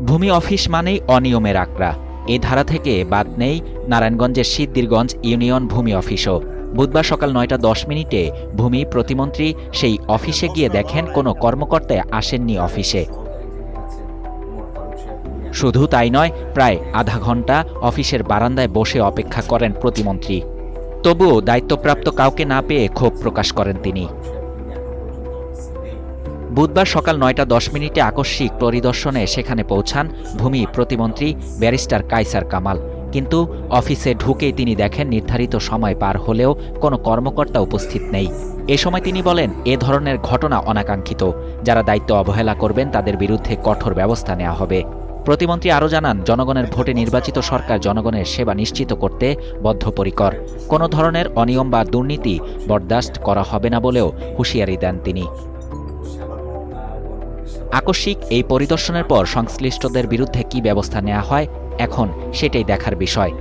ভূমি অফিস মানেই অনিয়মের আঁকড়া। এই ধারা থেকে বাদ নেই নারায়ণগঞ্জের সিদ্দিরগঞ্জ ইউনিয়ন ভূমি অফিসও। বুধবার সকাল ৯টা ১০ মিনিটে ভূমি প্রতিমন্ত্রী সেই অফিসে গিয়ে দেখেন কোনো কর্মকর্তা আসেননি অফিসে। শুধু তাই নয়, প্রায় আধা ঘন্টা অফিসের বারান্দায় বসে অপেক্ষা করেন প্রতিমন্ত্রী। তবুও দায়িত্বপ্রাপ্ত কাউকে না পেয়ে ক্ষোভ প্রকাশ করেন তিনি। বুধবার সকাল ৯টা ১০ মিনিটে আকস্মিক পরিদর্শনে সেখানে পৌঁছান ভূমি প্রতিমন্ত্রী ব্যারিস্টার কায়সার কামাল। কিন্তু অফিসে ঢুকেই তিনি দেখেন নির্ধারিত সময় পার হলেও কোনো কর্মকর্তা উপস্থিত নেই। এ সময় তিনি বলেন, এ ধরনের ঘটনা অনাকাঙ্ক্ষিত। যারা দায়িত্ব অবহেলা করবেন তাদের বিরুদ্ধে কঠোর ব্যবস্থা নেওয়া হবে। প্রতিমন্ত্রী আরও জানান, জনগণের ভোটে নির্বাচিত সরকার জনগণের সেবা নিশ্চিত করতে বদ্ধপরিকর। কোনো ধরনের অনিয়ম বা দুর্নীতি বরদাস্ত করা হবে না বলেও হুঁশিয়ারি দেন তিনি। আকস্মিক এই পরিদর্শনের পর সংশ্লিষ্টদের বিরুদ্ধে কী ব্যবস্থা নেওয়া হয়, এখন সেটাই দেখার বিষয়।